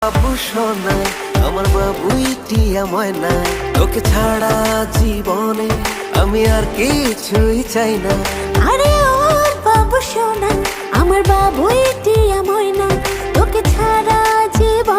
বাবু সোনা আমার বাবুই টিয়া ময়না, তোকে ছাড়া জীবনে আমি আর কিছুই চাই না। আরে ওর বাবু সোনা আমার বাবুই টিয়া ময়না, তোকে ছাড়া জীবন